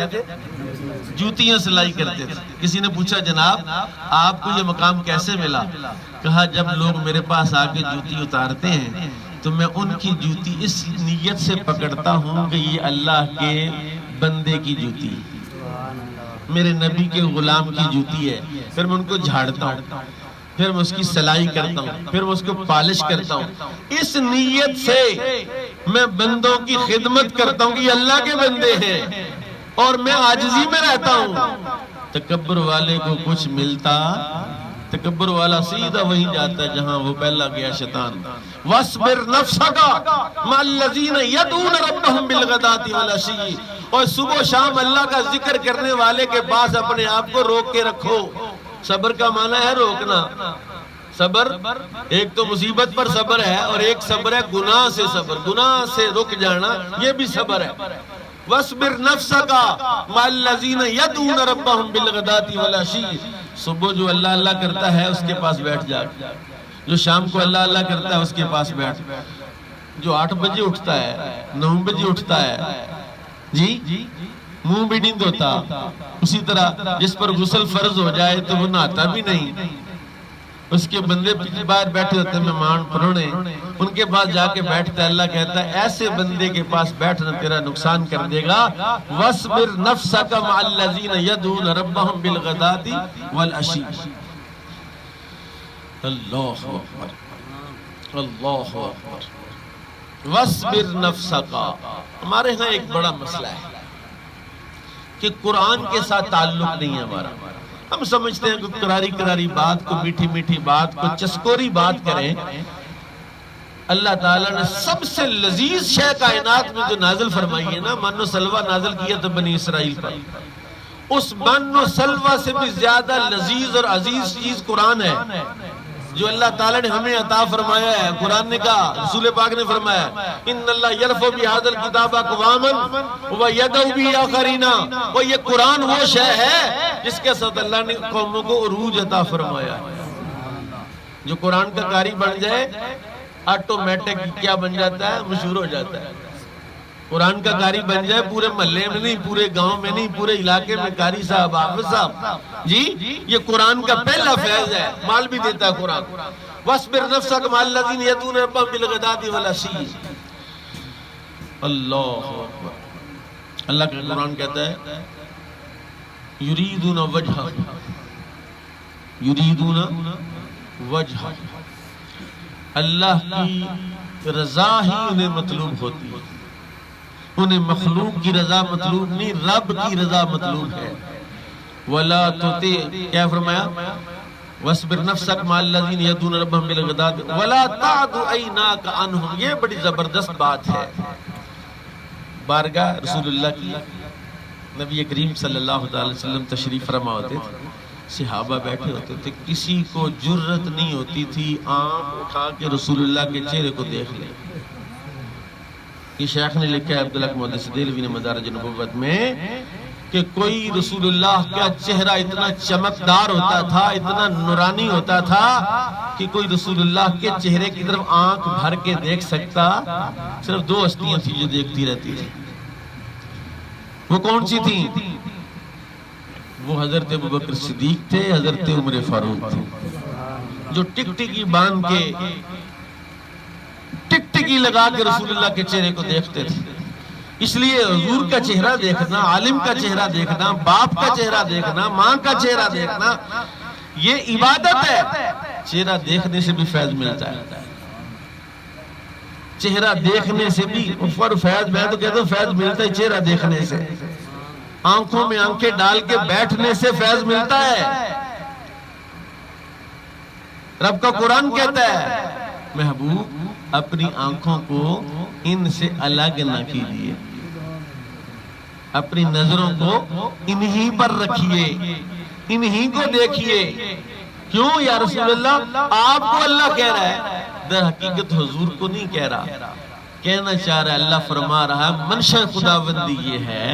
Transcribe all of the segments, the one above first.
کرتے تھے؟ جوتیاں سلائی کرتے تھے۔ کسی نے پوچھا جناب آپ کو یہ مقام کیسے ملا؟ کہا جب لوگ میرے پاس آ کے جوتی اتارتے ہیں تو میں ان کی جوتی اس نیت سے پکڑتا ہوں کہ یہ اللہ کے بندے کی جوتی، میرے نبی کے غلام کی جوتی ہے۔ پھر میں ان کو جھاڑتا ہوں، پھر میں اس کی سلائی کرتا ہوں، پھر میں اس کو پالش کرتا ہوں۔ اس نیت سے میں بندوں کی خدمت کرتا ہوں کہ یہ اللہ کے بندے ہیں اور میں عاجزی میں رہتا ہوں۔ تکبر والے کو کچھ ملتا، تکبر والا سیدھا وہیں جاتا ہے جہاں وہ پہلا گیا شیطان۔ وَاصْبِرْ نَفْسَكَ مَعَ الَّذِينَ يَدْعُونَ رَبَّهُمْ بِالْغَدَاةِ وَالْعَشِيِّ، اور صبح و شام اللہ کا ذکر کرنے والے کے پاس اپنے آپ کو روک کے رکھو۔ صبر کا معنی ہے روکنا۔ صبر ایک تو مصیبت پر صبر ہے اور ایک صبر ہے گناہ سے صبر، گناہ سے رک جانا، یہ بھی صبر ہے۔ وَاصْبِرْ نَفْسَكَ مَعَ الَّذِينَ يَدْعُونَ رَبَّهُمْ بِالْغَدَاةِ وَالْعَشِيِّ، صبح جو اللہ اللہ کرتا ہے اس کے پاس بیٹھ جا، جو شام کو اللہ اللہ کرتا ہے اس کے پاس بیٹھ، جو 8 بجے اٹھتا ہے 9 بجے اٹھتا ہے جی منہ بھی نہیں دھوتا، اسی طرح جس پر غسل فرض ہو جائے تو وہ نہاتا بھی نہیں، اس کے بندے باہر بیٹھے ہوتے ہیں مہمان پرونے، ان کے پاس جا کے بیٹھتا ہے، اللہ کہتا ہے ایسے بندے کے پاس بیٹھنا تیرا نقصان کر دے گا۔ وَاصْبِرْ نَفْسَكَ مَعَ الَّذِينَ يَدْعُونَ رَبَّهُمْ بِالْغَدَاةِ وَالْعَشِيِّ۔ اللہ اکبر، اللہ اکبر۔ وَاصْبِرْ نَفْسَكَ، ہمارے ہاں ایک بڑا مسئلہ ہے کہ قرآن کے ساتھ تعلق نہیں ہے ہمارا۔ ہم سمجھتے ہیں کہ کراری کراری بات کو، میٹھی میٹھی بات کو، چسکوری بات کریں۔ اللہ تعالیٰ نے سب سے لذیذ شے کائنات میں جو نازل فرمائی ہے نا، من و سلوہ نازل کیا تو بنی اسرائیل پر، اس من و سلوہ سے بھی زیادہ لذیذ اور عزیز چیز قرآن ہے جو اللہ تعالیٰ نے ہمیں عطا فرمایا ہے۔ قرآن نے کہا، رسول پاک نے فرمایا، ان اللہ یرفع بہذا الکتاب اقواما ویدع بہ آخرین، وہ یہ قرآن وہ شے ہے جس کے ساتھ اللہ نے قوموں کو عروج عطا فرمایا ہے۔ جو قرآن کا قاری بن جائے آٹومیٹک کیا بن جاتا ہے؟ مشہور ہو جاتا ہے۔ قرآن کا قاری بن جائے پورے محلے میں نہیں، پورے گاؤں میں نہیں، پورے علاقے میں قاری صاحب، حافظ صاحب جی، یہ قرآن کا پہلا فیض ہے، مال بھی دیتا ہے قرآن۔ وَاصْبِرْ نَفْسَكَ مَعَ الَّذِينَ يَدْعُونَ رَبَّهُمْ بِالْغَدَاةِ وَالْعَشِيِّ۔ اللہ اکبر، اللہ کا قرآن کہتا ہے یریدون وجہ، یریدون وجہ، اللہ کی رضا ہی انہیں مطلوب ہوتی ہے، انہیں مخلوق کی رضا مطلوب نہیں، رب کی رضا مطلوب ہے۔ وَلَا تُطِعْ، کیا فرمایا؟ وَاصْبِرْ نَفْسَكَ مَعَ الَّذِينَ يَدْعُونَ رَبَّهُمْ بِالْغَدَاةِ وَلَا تَعْدُ عَيْنَاكَ عَنْهُمْ، یہ بڑی زبردست بات ہے۔ بارگاہ رسول اللہ کی نبی کریم صلی اللہ علیہ وسلم تشریف فرما ہوتے تھے، صحابہ بیٹھے ہوتے تھے، کسی کو جرت نہیں ہوتی تھی آنکھ اٹھا کے رسول اللہ کے چہرے کو دیکھ لیں۔ یہ شیخ نے لکھا ہے عبدالحق محدث دہلوی نے مدارج نبوت میں کہ کوئی رسول اللہ کا چہرہ اتنا چمکدار ہوتا تھا، اتنا نورانی ہوتا تھا کہ کوئی رسول اللہ کے چہرے کی طرف آنکھ بھر کے دیکھ سکتا، صرف 2 ہستیاں تھیں جو دیکھتی رہتی تھی۔ وہ کون سی تھیں؟ وہ حضرت ابوبکر صدیق تھے، حضرت عمر فاروق تھے، جو ٹک ٹکی باندھ کے، ٹک ٹکی لگا کے رسول اللہ کے چہرے کو دیکھتے تھے۔ اس لیے حضور کا چہرہ دیکھنا، عالم کا چہرہ دیکھنا، باپ کا چہرہ دیکھنا، ماں کا چہرہ دیکھنا، یہ عبادت ہے۔ چہرہ دیکھنے سے بھی فیض ملتا ہے، چہرہ دیکھنے سے بھی فیض، میں تو کہتا ہوں فیض ملتا ہے چہرہ دیکھنے سے، آنکھوں میں آنکھیں ڈال کے بیٹھنے سے فیض ملتا ہے۔ رب کا قرآن کہتا ہے محبوب اپنی آنکھوں کو ان سے الگ نہ کیجیے، اپنی نظروں کو انہی پر رکھیے، انہی کو دیکھیے۔ کیوں یا رسول اللہ؟ آپ کو اللہ کہہ رہا ہے، در حقیقت حضور کو نہیں کہہ رہا، کہنا چاہ رہا ہے، اللہ فرما رہا ہے منشا خداوندی یہ ہے،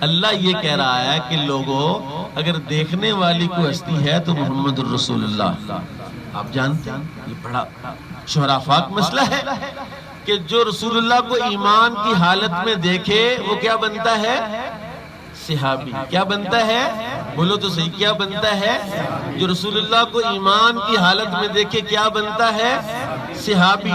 اللہ یہ کہہ رہا ہے کہ لوگوں اگر دیکھنے والی کو ہستی ہے تو محمد الرسول اللہ۔ آپ جانتے ہیں یہ بڑا شہرافاق مسئلہ ہے کہ جو رسول اللہ کو ایمان کی حالت میں دیکھے وہ کیا بنتا ہے؟ صحابی کیا بنتا ہے؟ بولو تو صحیح، کیا بنتا ہے؟ جو رسول اللہ کو ایمان کی حالت میں دیکھے کیا بنتا ہے؟ صحابی۔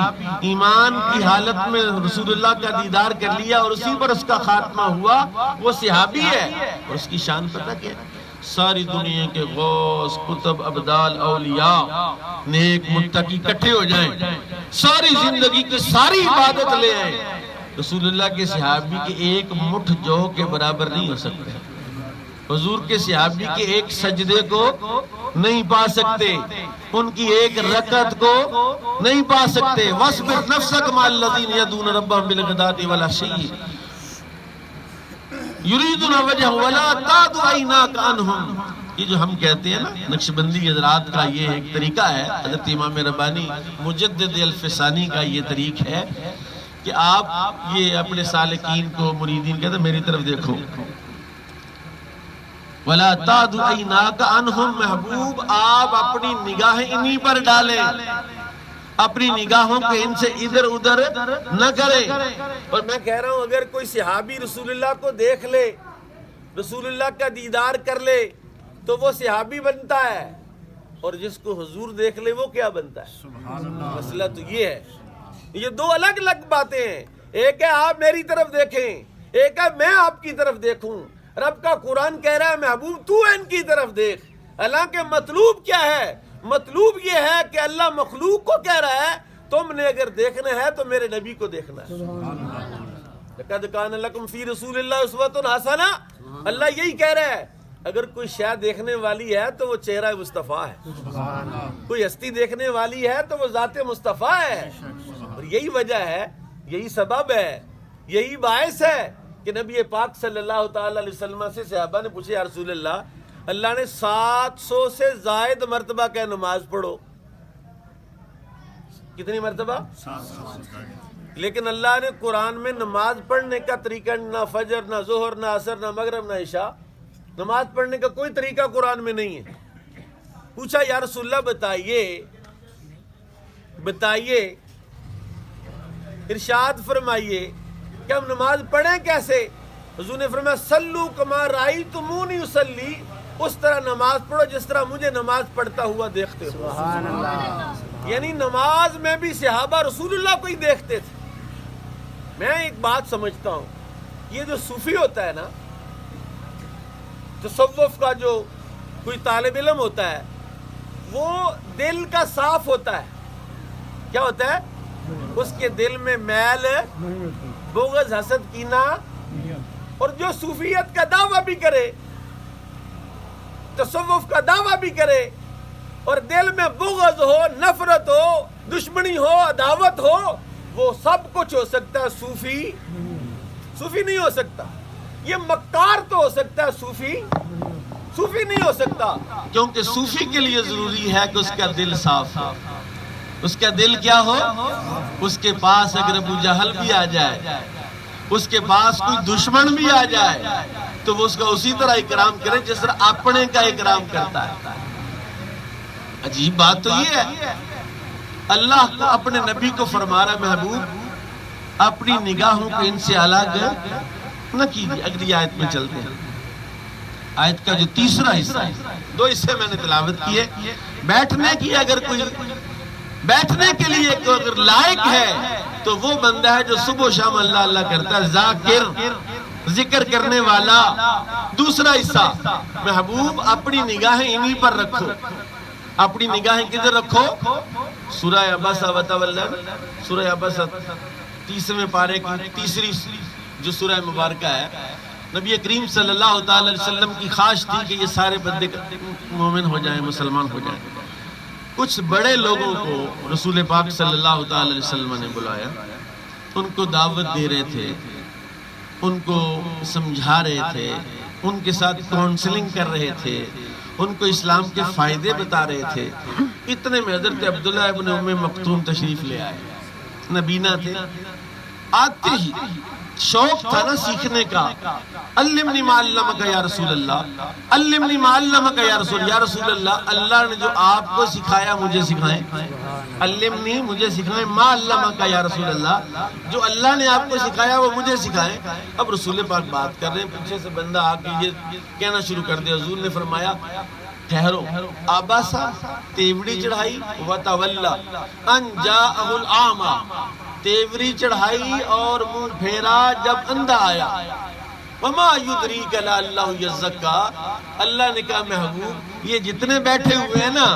ایمان کی حالت میں رسول اللہ کا دیدار کر لیا اور اسی پر اس کا خاتمہ ہوا، وہ صحابی ہے۔ اور اس کی شان پتہ کیا ہے؟ ساری دنیا کے غوث، قطب، ابدال، اولیاء، نیک، متقی اکٹھے ہو جائیں، ساری زندگی کی ساری عبادت لے آئیں، رسول اللہ کے صحابی کے ایک مٹھ جو کے برابر نہیں ہو سکتے۔ حضور کے صحابی کے ایک سجدے کو نہیں پا سکتے، ان کی ایک رکعت کو نہیں پا سکتے۔ وَاصْبِرْ نَفْسَكَ مَعَ الَّذِينَ يَدْعُونَ رَبَّهُمْ بِالْغَدَاةِ وَالْعَشِيِّ يُرِيدُونَ وَجْهَهُ وَلَا تَعْدُ عَيْنَاكَ عَنْهُمْ۔ یہ جو ہم کہتے ہیں نا نقشبندی حضرات کا یہ ایک طریقہ ہے، حضرت امام ربانی مجدد الفسانی کا یہ طریق ہے کہ آپ یہ اپنے سالکین کو، مریدین کہتے ہیں میری طرف دیکھو، وَلَا تَعْدُ عَيْنَاكَ عَنْهُمْ، محبوب آپ اپنی نگاہیں انہی پر ڈالیں، اپنی نگاہوں کو ان سے ادھر ادھر نہ کرے۔ اور میں کہہ رہا ہوں اگر کوئی صحابی رسول اللہ کو دیکھ لے، رسول اللہ کا دیدار کر لے تو وہ صحابی بنتا ہے، اور جس کو حضور دیکھ لے وہ کیا بنتا ہے؟ مسئلہ تو یہ ہے، یہ دو الگ الگ باتیں ہیں۔ ایک ہے آپ میری طرف دیکھیں، ایک ہے میں آپ کی طرف دیکھوں۔ رب کا قرآن کہہ رہا ہے محبوب تو ان کی طرف دیکھ۔ حالانکہ مطلوب کیا ہے؟ مطلوب یہ ہے کہ اللہ مخلوق کو کہہ رہا ہے تم نے اگر دیکھنا ہے تو میرے نبی کو دیکھنا ہے۔ لَقَدْ كَانَ لَكُمْ فِي رَسُولِ اللَّهِ أُسْوَةٌ حَسَنَةٌ، اللہ یہی کہہ رہا ہے اگر کوئی شے دیکھنے والی ہے تو وہ چہرہ مصطفیٰ ہے، کوئی ہستی دیکھنے والی ہے تو وہ ذات مصطفیٰ ہے۔ اور یہی وجہ ہے، یہی سبب ہے، یہی باعث ہے کہ نبی پاک صلی اللہ تعالی علیہ وسلم سے صحابہ نے پوچھے یا رسول اللہ، اللہ نے 700 سے زائد مرتبہ کہ نماز پڑھو، کتنی مرتبہ؟ 700۔ لیکن اللہ نے قرآن میں نماز پڑھنے کا طریقہ نہ فجر، نہ ظہر، نہ عصر، نہ مغرب، نہ عشاء، نماز پڑھنے کا کوئی طریقہ قرآن میں نہیں ہے۔ پوچھا یا رسول اللہ بتائیے، ارشاد فرمائیے کہ ہم نماز پڑھیں کیسے؟ حضور نے فرمایا صلو کما رأیتمونی اصلی، اس طرح نماز پڑھو جس طرح مجھے نماز پڑھتا ہوا دیکھتے ہو۔ سبحان اللہ۔ یعنی نماز میں بھی صحابہ رسول اللہ کو ہی دیکھتے تھے۔ میں ایک بات سمجھتا ہوں، یہ جو صوفی ہوتا ہے نا، تصوف کا جو کوئی طالب علم ہوتا ہے، وہ دل کا صاف ہوتا ہے۔ کیا ہوتا ہے؟ اس کے دل میں میل، بغض، حسد، کینہ، اور جو صوفیت کا دعویٰ بھی کرے، تصوف کا دعویٰ بھی کرے، اور دل میں بغض ہو، نفرت ہو، دشمنی ہو، عداوت ہو، وہ سب کچھ ہو سکتا ہے، صوفی نہیں ہو سکتا۔ یہ مکار تو ہو سکتا ہے، صوفی نہیں ہو سکتا، کیونکہ صوفی کے لیے ضروری ہے کہ اس کا دل صاف ہو۔ اس کا دل کیا ہو؟ اس کے پاس اگر ابو جہل بھی آ جائے، اس کے پاس کوئی دشمن بھی آ جائے تو وہ اس کا اسی طرح اکرام کرے جس طرح اپنے کا اکرام کرتا ہے۔ عجیب بات تو یہ ہے، اللہ کو اپنے نبی کو فرما رہا محبوب اپنی نگاہوں کو ان سے الگ نہ کیجیے۔ اگلی آیت میں چلتے ہیں، آیت کا جو تیسرا حصہ ہے، دو حصے میں نے تلاوت کیے۔ بیٹھنے کی اگر کوئی بیٹھنے کے لیے اگر لائق ہے تو وہ بندہ ہے جو صبح و شام اللہ اللہ کرتا ہے، ذاکر، ذکر کرنے والا۔ دوسرا حصہ محبوب اپنی نگاہیں انہی پر رکھو۔ اپنی نگاہیں کدھر رکھو؟ سورہ عبسہ وتولی، سورہ عبسہ 30ویں پارے کی تیسری جو سورہ مبارکہ ہے۔ نبی کریم صلی اللہ تعالی علیہ وسلم کی خواہش تھی کہ یہ سارے بندے مومن ہو جائیں، مسلمان ہو جائیں۔ کچھ بڑے لوگوں کو رسول پاک صلی اللہ تعالی علیہ وسلم نے بلایا، ان کو دعوت دے رہے تھے، ان کو سمجھا رہے تھے، ان کے ساتھ کونسلنگ کر رہے تھے، ان کو اسلام کے فائدے بتا رہے تھے۔ اتنے میں حضرت عبداللہ ابن ام مکتوم تشریف لے آئے، نبینا تھے۔ آتے ہی شوق تھا نا سیکھنے کا. علمنی ما علمک یا رسول اللہ، علمنی ما علمک یا رسول اللہ، اللہ نے جو آپ کو سکھایا مجھے سکھائیں. علمنی مجھے سکھائیں، ما علمک یا رسول اللہ، جو اللہ نے آپ کو سکھایا وہ مجھے سکھائیں. اب رسول پاک بات کر رہے ہیں، پیچھے سے بندہ آ کے یہ کہنا شروع کر دیا. حضور نے فرمایا ٹھہرو. آباسا تیوڑی چڑھائی، وتولا ان جاءہ الاعمی، تیوری چڑھائی اور منہ پھیرا جب اندھا آیا. وما یدریک لعلہ یزکا، اللہ نے کہا محبوب یہ جتنے بیٹھے ہوئے ہیں نا،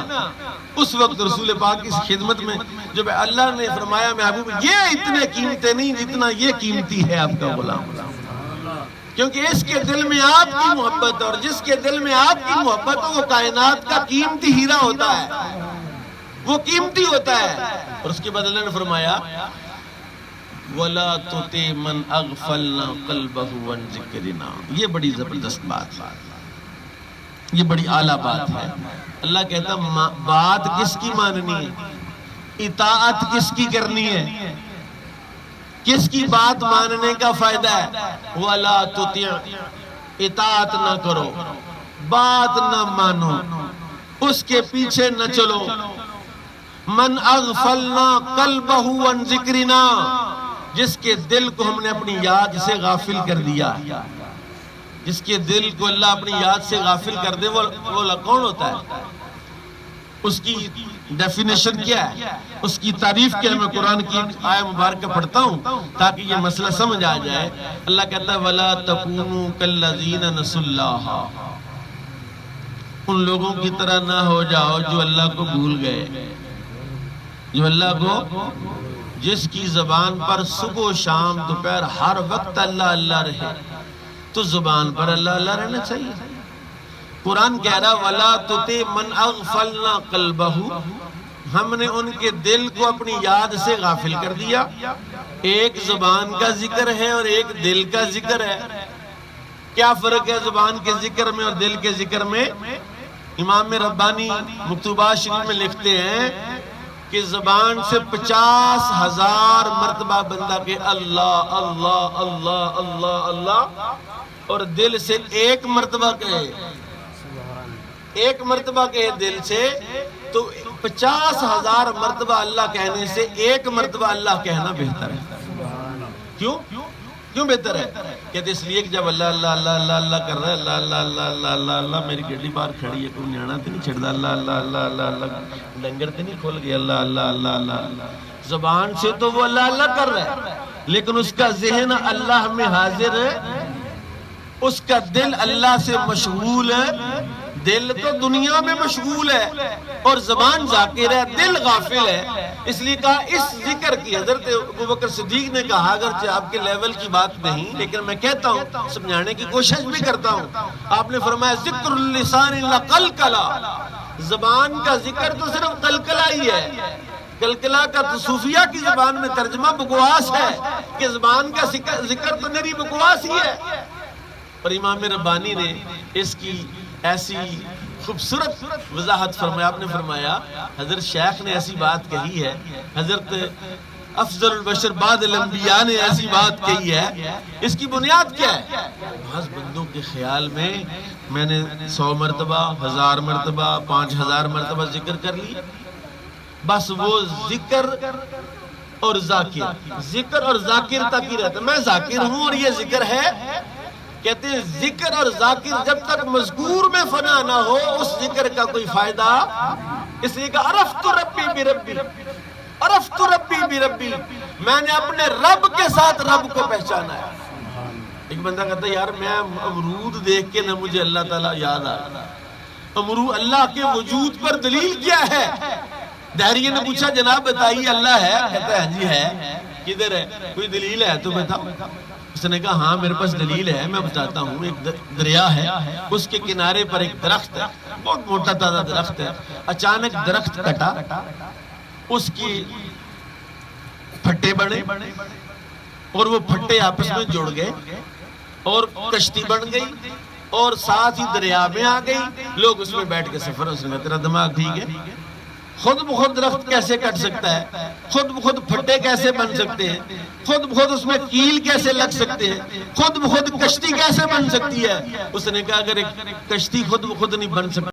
اس وقت رسول پاک کی خدمت میں جب اللہ نے فرمایا محبوب یہ اتنے قیمتی نہیں جتنا یہ قیمتی ہے آپ کا غلام، کیونکہ اس کے دل میں آپ کی محبت، اور جس کے دل میں آپ کی محبت وہ کائنات کا قیمتی ہیرا ہوتا ہے، وہ قیمتی ہوتا ہے. اور اس کے بعد اللہ نے فرمایا وَلَا تُطِعْ مَنْ أَغْفَلْنَا قَلْبَهُ عَنْ ذِكْرِنَا. یہ بڑی زبردست بات ہے، یہ بڑی اعلیٰ بات ہے. اللہ کہتا بات کس کی ماننی ہے، اطاعت کس کی کرنی ہے، کس کی بات ماننے کا فائدہ ہے. وَلَا تُطِعْ، اطاعت نہ کرو، بات نہ مانو، اس کے پیچھے نہ چلو. مَنْ أَغْفَلْنَا قَلْبَهُ عَنْ ذِكْرِنَا، جس کے دل کو ہم نے اپنی یاد سے غافل کر دیا. جس کے دل کو اللہ اپنی یاد سے غافل کر دے وہ کون ہوتا ہے؟ اس کی ڈیفینیشن کیا ہے، اس کی تعریف کیا ہے؟ میں قرآن کی آیہ مبارکہ پڑھتا ہوں تاکہ یہ مسئلہ سمجھ آ جائے. اللہ کہتا ہے وَلَا تَكُونُوا كَالَّذِينَ نَسُوا اللَّهَ، ان لوگوں کی طرح نہ ہو جاؤ جو اللہ کو بھول گئے، جو اللہ کو، جس کی زبان پر صبح و شام دوپہر ہر وقت اللہ اللہ رہے، تو زبان پر اللہ اللہ رہنا چاہیے. قرآن کہہ رہا وَلَا تُطِعْ مَنْ أَغْفَلْنَا قَلْبَهُ، ہم نے ان کے دل کو اپنی یاد سے غافل کر دیا. ایک زبان کا ذکر ہے اور ایک دل کا ذکر ہے. کیا فرق ہے زبان کے ذکر میں اور دل کے ذکر میں؟ امام ربانی مکتوبات شریف میں لکھتے ہیں کہ زبان سے 50,000 مرتبہ بندہ کہ اللہ اللہ اللہ اللہ اللہ، اور دل سے ایک مرتبہ کہے، ایک مرتبہ کہے دل سے، تو 50,000 مرتبہ اللہ کہنے سے ایک مرتبہ اللہ کہنا بہتر ہے. کیوں بہتر ہے؟ کہتے اس لیے کہ جب اللہ اللہ اللہ اللہ اللہ کر رہا ہے، اللہ اللہ اللہ اللہ اللہ اللہ، میری گڈی باہر کھڑی ہے کوئی نیانا تو نہیں چھڑتا، اللہ اللہ اللہ اللہ اللہ، ڈنگر تو نہیں کھول گیا، اللہ اللہ اللہ اللہ اللہ، زبان سے تو وہ اللہ اللہ کر رہا ہے لیکن اس کا ذہن اللہ میں حاضر ہے، اس کا دل اللہ سے مشغول ہے. دل تو دنیا میں مشغول ہے اور زبان ذاکر ہے، دل غافل ہے. اس لیے کہا اس ذکر کی، حضرت ابوبکر صدیق نے کہا اگرچہ آپ کے لیول کی بات نہیں لیکن میں کہتا ہوں، سمجھانے کی کوشش بھی کرتا ہوں. آپ نے فرمایا ذکر اللسان لقلقلا، زبان کا ذکر تو صرف قلقلہ ہی ہے. قلقلہ کا تو صوفیہ کی زبان میں ترجمہ بکواس ہے کہ زبان کا ذکر تو نری بکواس ہی ہے. اور امام ربانی نے اس کی ایسی خوبصورت وضاحت فرمایا. آپ نے فرمایا حضرت شیخ نے ایسی بات کہی ہے، حضرت افضل البشر بعد الانبیاء نے ایسی بات کہی ہے، اس کی بنیاد کیا ہے؟ بعض بندوں کے خیال میں نے 100 مرتبہ 1000 مرتبہ 5000 مرتبہ ذکر کر لی، بس وہ ذکر اور ذاکر تک ہی رہتا. میں ذاکر ہوں اور یہ ذکر ہے. کہتے ہیں ذکر اور ذاکر جب تک مذکور میں فنا نہ ہو اس ذکر کا کوئی فائدہ. اس لیے کہ عرفت ربی بربی، عرفت ربی بربی، میں نے اپنے رب کے ساتھ رب کو پہچانا ہے. ایک بندہ کہتا ہے یار میں امرود دیکھ کے نہ مجھے اللہ تعالیٰ یاد آیا. امرود اللہ کے وجود پر دلیل کیا ہے؟ دہریے نے پوچھا جناب بتائیے اللہ ہے؟ کہتا ہے ہاں جی ہے. کدھر ہے؟ کوئی دلیل ہے تو بتاؤ. اس نے کہا ہاں میرے پاس دلیل ہے، میں بتاتا ہوں. ایک دریا ہے، اس کے کنارے پر ایک درخت ہے، بہت موٹا تازہ درخت ہے. اچانک درخت کٹا، اس کی پھٹے بڑھے اور وہ پھٹے آپس میں جڑ گئے اور کشتی بن گئی اور ساتھ ہی دریا میں آ گئی. لوگ اس میں بیٹھ کے سفر. اس نے تیرا دماغ ٹھیک ہے؟ خود بخود درخت کیسے کٹ سکتا ہے؟ خود بخود پھٹے کیسے بن سکتے ہیں؟ خود بخود اس میں کیل کیسے لگ سکتے ہیں؟ خود بخود کشتی کیسے بن سکتی ہے؟ اس نے کہا اگر ایک کشتی خود بخود نہیں بن سکتی